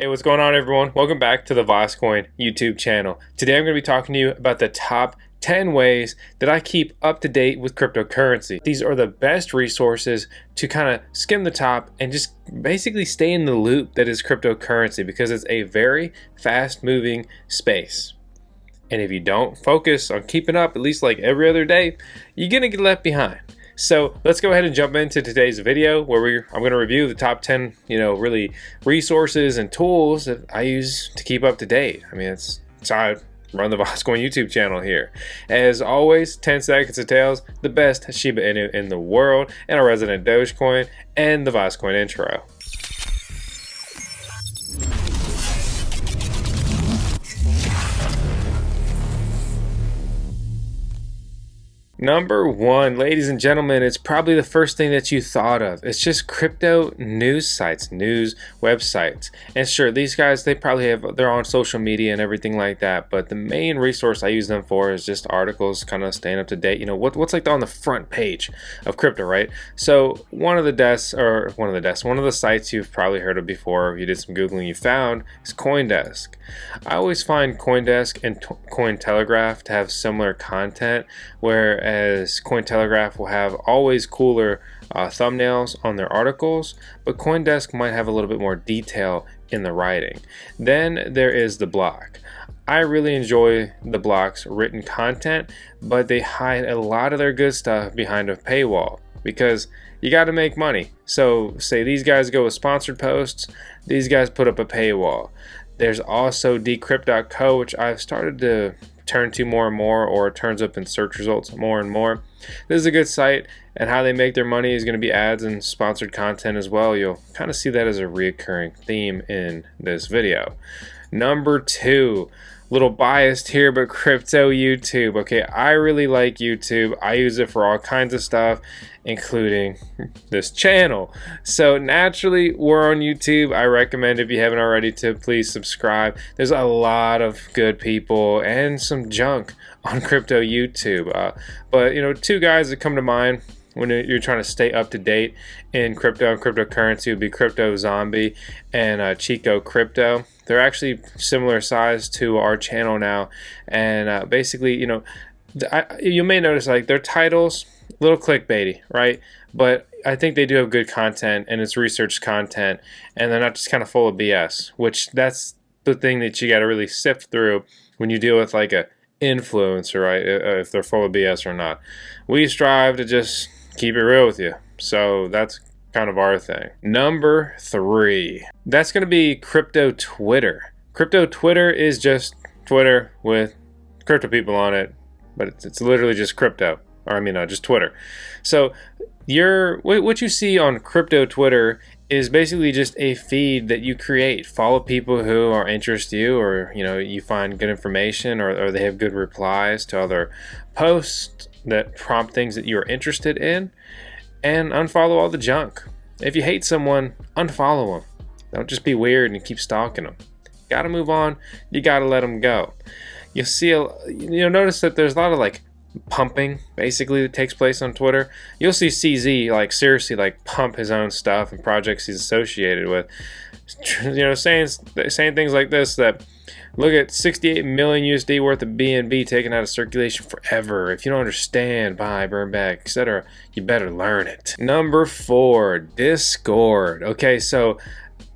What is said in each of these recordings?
Hey, what's going on, everyone? Welcome back to the VoskCoin YouTube channel. Today I'm going to be talking to you about the top 10 ways that I keep up to date with cryptocurrency. These are the best resources to kind of skim the top and just basically stay in the loop that is cryptocurrency, because it's a very fast moving space. And if you don't focus on keeping up at least like every other day, you're going to get left behind. So let's go ahead and jump into today's video where I'm going to review the top 10, really resources and tools that I use to keep up to date. I mean, it's how I run the VoskCoin YouTube channel here. As always, 10 seconds of tails, the best Shiba Inu in the world, and a resident Dogecoin, and the VoskCoin intro. Number one, ladies and gentlemen, it's probably the first thing that you thought of. It's just crypto news sites, news websites. And sure, these guys, they're on social media and everything like that. But the main resource I use them for is just articles, kind of staying up to date. What's like on the front page of crypto, right? So one of the sites you've probably heard of before, if you did some Googling, you found is CoinDesk. I always find CoinDesk and Cointelegraph to have similar content, whereas Cointelegraph will have always cooler thumbnails on their articles, but CoinDesk might have a little bit more detail in the writing. Then there is the block. I really enjoy the block's written content, but they hide a lot of their good stuff behind a paywall because you got to make money. So say these guys go with sponsored posts, these guys put up a paywall. There's also decrypt.co, which I've started to turn to more and more, or it turns up in search results more and more. This is a good site, and how they make their money is going to be ads and sponsored content as well. You'll kind of see that as a reoccurring theme in this video. Number two, little biased here, but crypto YouTube. Okay, I really like YouTube. I use it for all kinds of stuff, including this channel. So naturally, we're on YouTube. I recommend, if you haven't already, to please subscribe. There's a lot of good people and some junk on crypto YouTube. But two guys that come to mind when you're trying to stay up to date in crypto and cryptocurrency would be Crypto Zombie and Chico Crypto. They're actually similar size to our channel now, and basically, you may notice like their titles a little clickbaity, right? But I think they do have good content, and it's research content, and they're not just kind of full of BS. Which that's the thing that you got to really sift through when you deal with like a influencer, right? If they're full of BS or not. We strive to just keep it real with you, so that's kind of our thing. Number three, that's going to be Crypto Twitter. Crypto Twitter is just Twitter with crypto people on it, but it's literally just crypto, or just Twitter. So what you see on Crypto Twitter is basically just a feed that you create. Follow people who are interest you, or you find good information, or they have good replies to other posts that prompt things that you're interested in, and unfollow all the junk. If you hate someone, unfollow them. Don't just be weird and keep stalking them. You gotta move on. You gotta let them go. You'll notice that there's a lot of like pumping basically that takes place on Twitter. You'll see CZ seriously pump his own stuff and projects he's associated with, saying things like this, that look at 68 million USD worth of BNB taken out of circulation forever. If you don't understand, buy, burn back, etc., you better learn it. Number four, Discord. Okay, so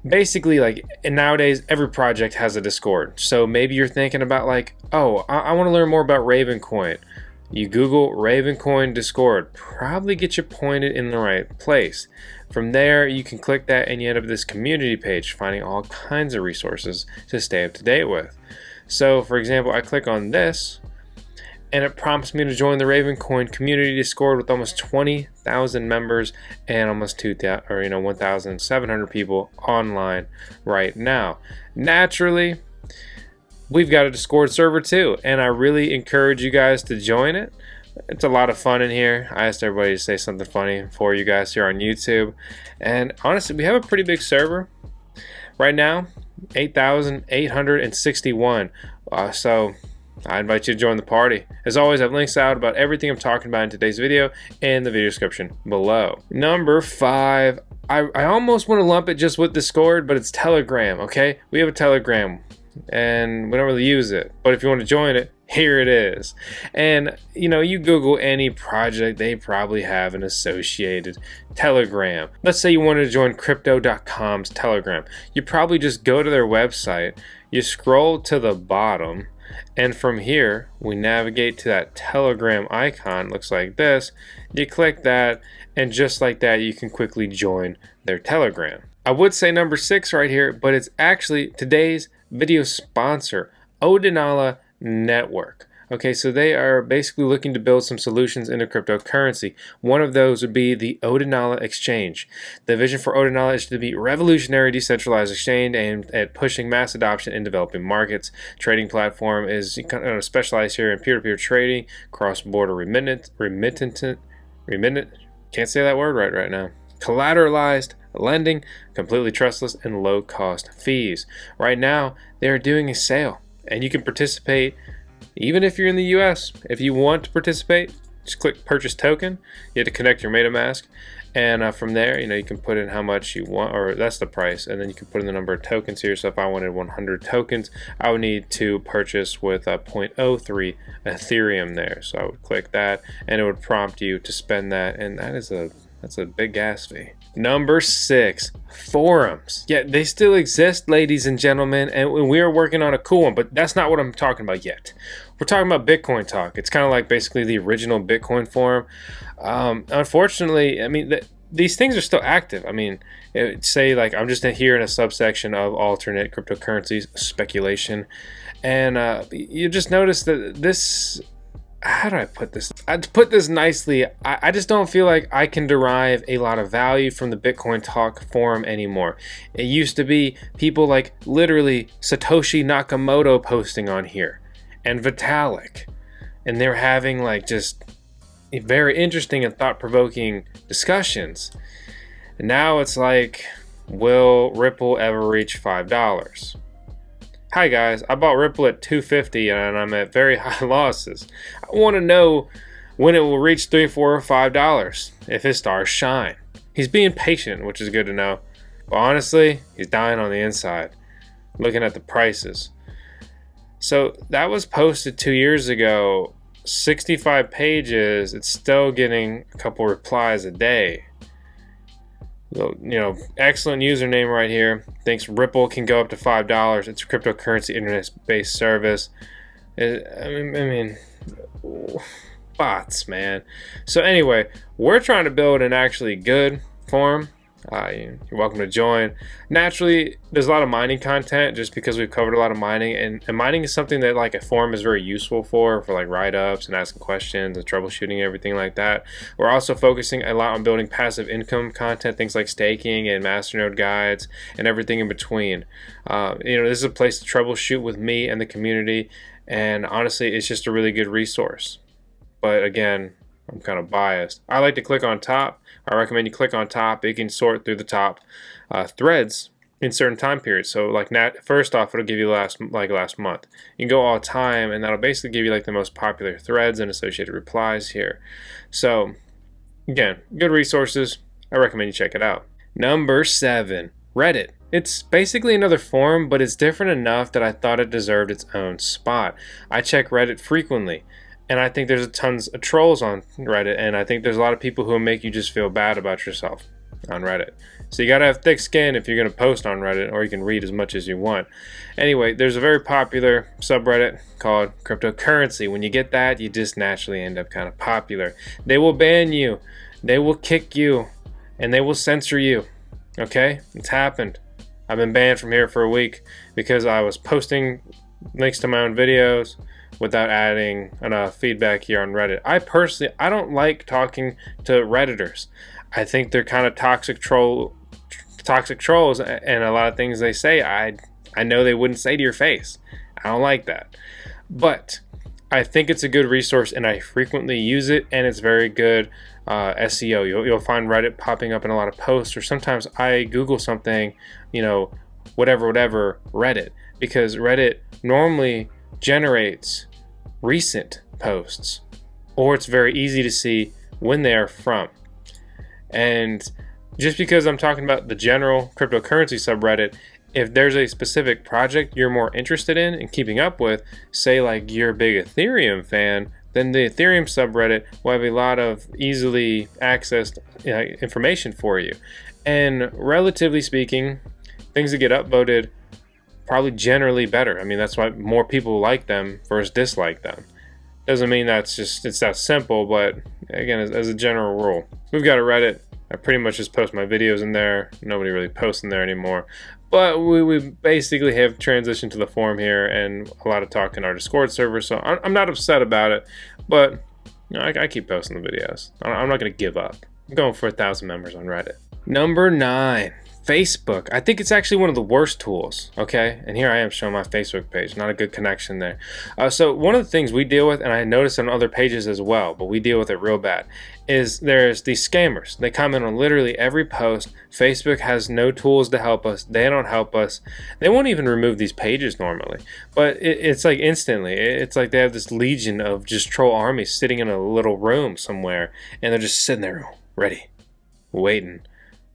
basically, nowadays every project has a Discord. So maybe you're thinking about I want to learn more about Ravencoin. You Google Ravencoin Discord, probably get you pointed in the right place. From there, you can click that and you end up at this community page, finding all kinds of resources to stay up to date with. So, for example, I click on this, and it prompts me to join the Ravencoin community Discord with almost 20,000 members and almost 1,700 people online right now. Naturally, we've got a Discord server too, and I really encourage you guys to join it. It's a lot of fun in here. I asked everybody to say something funny for you guys here on YouTube, and honestly, we have a pretty big server right now, 8,861. So I invite you to join the party. As always, I have links out about everything I'm talking about in today's video in the video description below. Number 5, I almost want to lump it just with Discord, but it's Telegram, okay? We have a Telegram and we don't really use it, but if you want to join it, here it is. And you know, you Google any project, they probably have an associated Telegram. Let's say you wanted to join crypto.com's Telegram. You probably just go to their website, you scroll to the bottom, and from here we navigate to that Telegram icon. Looks like this. You click that, and just like that you can quickly join their Telegram. I would say number 6 right here, but it's actually today's video sponsor, Odinala Network. Okay, so they are basically looking to build some solutions into cryptocurrency. One of those would be the Odinala Exchange. The vision for Odinala is to be revolutionary decentralized exchange aimed at pushing mass adoption in developing markets. Trading platform is kind of specialized here in peer-to-peer trading, cross-border remittance, can't say that word right now. Collateralized lending, completely trustless, and low-cost fees. Right now, they are doing a sale, and you can participate even if you're in the US. If you want to participate, just click purchase token. You have to connect your MetaMask, and from there, you know, you can put in how much you want, or that's the price, and then you can put in the number of tokens here. So if I wanted 100 tokens, I would need to purchase with 0.03 Ethereum there. So I would click that, and it would prompt you to spend that, and that's a big gas fee. Number 6, forums. Yeah, they still exist, ladies and gentlemen, and we are working on a cool one, but that's not what I'm talking about yet. We're talking about Bitcoin Talk. It's kind of like basically the original Bitcoin forum. Unfortunately, I mean, these things are still active. I mean, say like I'm just here in a subsection of alternate cryptocurrencies, speculation, and you just notice that this, how do I put this? To put this nicely, I just don't feel like I can derive a lot of value from the Bitcoin Talk forum anymore. It used to be people like literally Satoshi Nakamoto posting on here, and Vitalik, and they're having like just very interesting and thought-provoking discussions. And now it's like, will Ripple ever reach $5? Hi guys, I bought Ripple at $2.50 and I'm at very high losses. I want to know when it will reach $3, $4, or $5 if his stars shine. He's being patient, which is good to know. But honestly, he's dying on the inside, looking at the prices. So that was posted 2 years ago, 65 pages. It's still getting a couple replies a day. You know, excellent username right here. Thinks Ripple can go up to $5. It's a cryptocurrency internet-based service. I mean, bots, man. So anyway, we're trying to build an actually good forum. You're welcome to join. Naturally, there's a lot of mining content just because we've covered a lot of mining, and mining is something that like a forum is very useful for like write-ups and asking questions and troubleshooting and everything like that. We're also focusing a lot on building passive income content, things like staking and masternode guides and everything in between. You know, this is a place to troubleshoot with me and the community, and honestly, it's just a really good resource. But again, I'm kind of biased. I like to click on top. I recommend you click on top. You can sort through the top threads in certain time periods. So like first off, it'll give you last month. You can go all time, and that'll basically give you like the most popular threads and associated replies here. So again, good resources. I recommend you check it out. Number 7, Reddit. It's basically another forum, but it's different enough that I thought it deserved its own spot. I check Reddit frequently, and I think there's tons of trolls on Reddit, and I think there's a lot of people who will make you just feel bad about yourself on Reddit. So you gotta have thick skin if you're gonna post on Reddit, or you can read as much as you want. Anyway, there's a very popular subreddit called cryptocurrency. When you get that, you just naturally end up kind of popular. They will ban you, they will kick you, and they will censor you. Okay, it's happened. I've been banned from here for a week because I was posting links to my own videos without adding enough feedback here on Reddit. I don't like talking to Redditors. I think they're kind of toxic trolls, and a lot of things they say I know they wouldn't say to your face. I don't like that. But I think it's a good resource, and I frequently use it, and it's very good SEO. You'll find Reddit popping up in a lot of posts, or sometimes I Google something, you know, whatever, Reddit, because Reddit normally generates recent posts, or it's very easy to see when they are from. And just because I'm talking about the general cryptocurrency subreddit, if there's a specific project you're more interested in and keeping up with, say like you're a big Ethereum fan, then the Ethereum subreddit will have a lot of easily accessed information for you. And relatively speaking, things that get upvoted probably generally better. I mean, that's why more people like them versus dislike them. Doesn't mean it's that simple, but again, as a general rule. We've got a Reddit. I pretty much just post my videos in there. Nobody really posts in there anymore. But we basically have transitioned to the forum here and a lot of talk in our Discord server, so I'm not upset about it, but I keep posting the videos. I'm not going to give up. I'm going for 1,000 members on Reddit. Number 9. Facebook. I think it's actually one of the worst tools, okay? And here I am showing my Facebook page. Not a good connection there. So one of the things we deal with, and I noticed on other pages as well, but we deal with it real bad, is there's these scammers. They comment on literally every post. Facebook has no tools to help us. They don't help us. They won't even remove these pages normally. But it's like instantly. It's like they have this legion of just troll armies sitting in a little room somewhere, and they're just sitting there ready, waiting.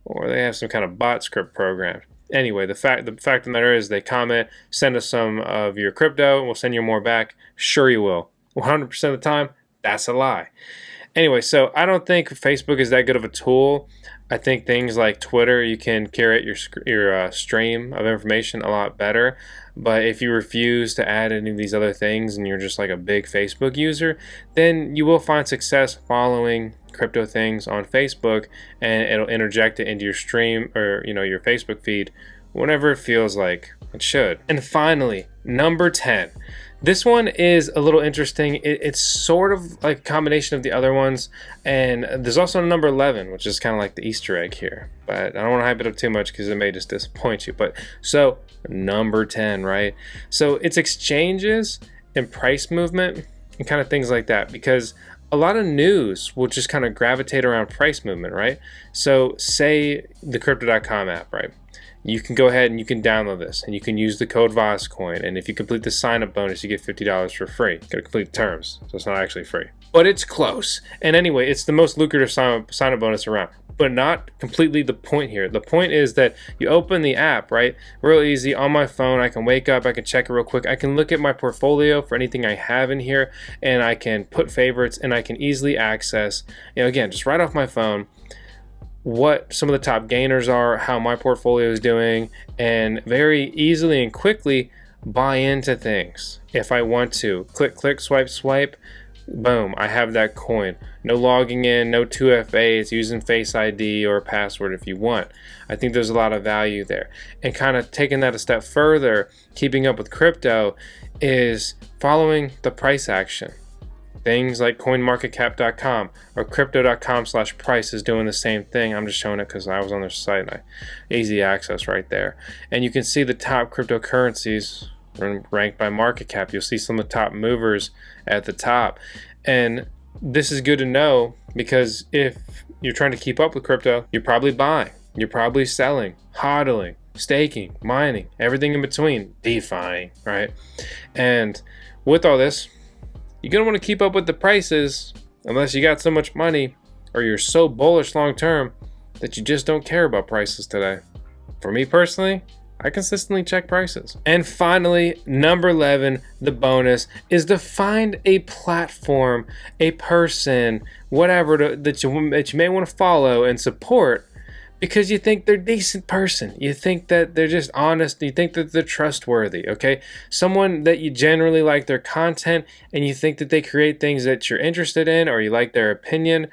Or they have some kind of bot script program. Anyway, the fact of the matter is they comment, send us some of your crypto, we'll send you more back. Sure you will. 100% of the time, that's a lie. Anyway, so I don't think Facebook is that good of a tool. I think things like Twitter, you can curate your stream of information a lot better. But if you refuse to add any of these other things and you're just like a big Facebook user, then you will find success following crypto things on Facebook, and it'll interject it into your stream or your Facebook feed whenever it feels like it should. And finally, number 10. This one is a little interesting. It's sort of like a combination of the other ones, and there's also a number 11, which is kind of like the Easter egg here, but I don't want to hype it up too much because it may just disappoint you. But so number 10, right? So it's exchanges and price movement and kind of things like that, because a lot of news will just kind of gravitate around price movement, right? So say the crypto.com app, right? You can go ahead and you can download this and you can use the code VoskCoin, and if you complete the sign-up bonus, you get $50 for free. You gotta complete the terms, so it's not actually free. But it's close. And anyway, it's the most lucrative sign-up bonus around, but not completely the point here. The point is that you open the app, right? Real easy on my phone. I can wake up, I can check it real quick. I can look at my portfolio for anything I have in here, and I can put favorites, and I can easily access, again, just right off my phone, what some of the top gainers are, how my portfolio is doing, and very easily and quickly buy into things. If I want to, click, swipe, boom, I have that coin. No logging in, no 2FA, it's using Face ID or a password if you want. I think there's a lot of value there. And kind of taking that a step further, keeping up with crypto, is following the price action. Things like coinmarketcap.com or crypto.com/price is doing the same thing. I'm just showing it because I was on their site and easy access right there. And you can see the top cryptocurrencies ranked by market cap. You'll see some of the top movers at the top. And this is good to know, because if you're trying to keep up with crypto, you're probably buying, you're probably selling, hodling, staking, mining, everything in between, DeFi, right? And with all this, you're going to want to keep up with the prices unless you got so much money or you're so bullish long term that you just don't care about prices today. For me personally, I consistently check prices. And finally, number 11, the bonus, is to find a platform, a person, whatever that you may want to follow and support, because you think they're a decent person. You think that they're just honest. You think that they're trustworthy, okay? Someone that you generally like their content, and you think that they create things that you're interested in, or you like their opinion,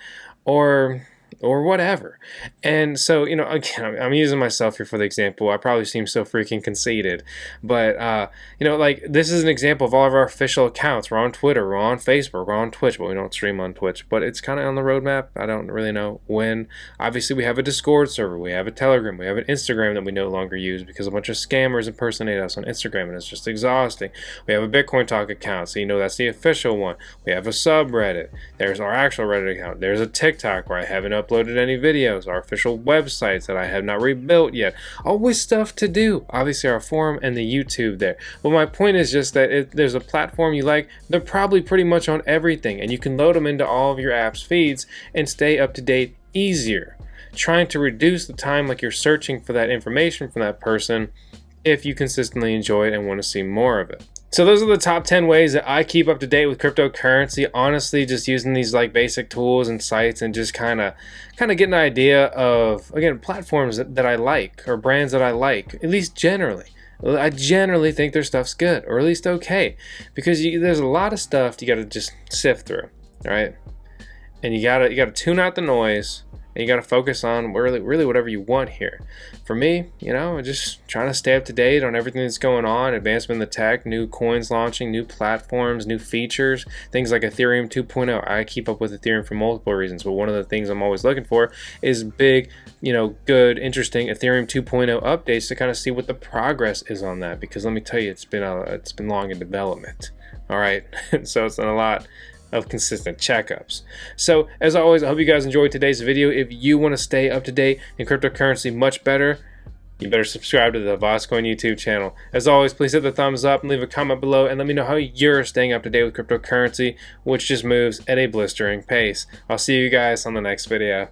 or whatever. And so, again, I'm using myself here for the example. I probably seem so freaking conceited, but like, this is an example of all of our official accounts. We're on Twitter, we're on Facebook, we're on Twitch, but we don't stream on Twitch, but it's kind of on the roadmap. I don't really know when. Obviously, we have a Discord server, we have a Telegram, we have an Instagram that we no longer use because a bunch of scammers impersonate us on Instagram, and it's just exhausting. We have a Bitcoin Talk account, so that's the official one. We have a subreddit. There's our actual Reddit account. There's a TikTok where I have an uploaded any videos, our official websites that I have not rebuilt yet. Always stuff to do. Obviously our forum and the YouTube there. But my point is just that if there's a platform you like, they're probably pretty much on everything, and you can load them into all of your app's feeds and stay up to date easier. Trying to reduce the time like you're searching for that information from that person if you consistently enjoy it and want to see more of it. So those are the top 10 ways that I keep up to date with cryptocurrency. Honestly, just using these like basic tools and sites and just kind of get an idea of, again, platforms that I like or brands that I like, at least generally. I generally think their stuff's good, or at least okay, because there's a lot of stuff you got to just sift through, right? And you gotta tune out the noise. And you got to focus on really whatever you want here. For me, just trying to stay up to date on everything that's going on, advancement in the tech, new coins launching, new platforms, new features, things like Ethereum 2.0. I keep up with Ethereum for multiple reasons, but one of the things I'm always looking for is big, good, interesting Ethereum 2.0 updates to kind of see what the progress is on that. Because let me tell you, it's been long in development. All right, so it's been a lot of consistent checkups. So as always, I hope you guys enjoyed today's video. If you want to stay up to date in cryptocurrency much better, you better subscribe to the VoskCoin YouTube channel. As always, please hit the thumbs up and leave a comment below and let me know how you're staying up to date with cryptocurrency, which just moves at a blistering pace. I'll see you guys on the next video.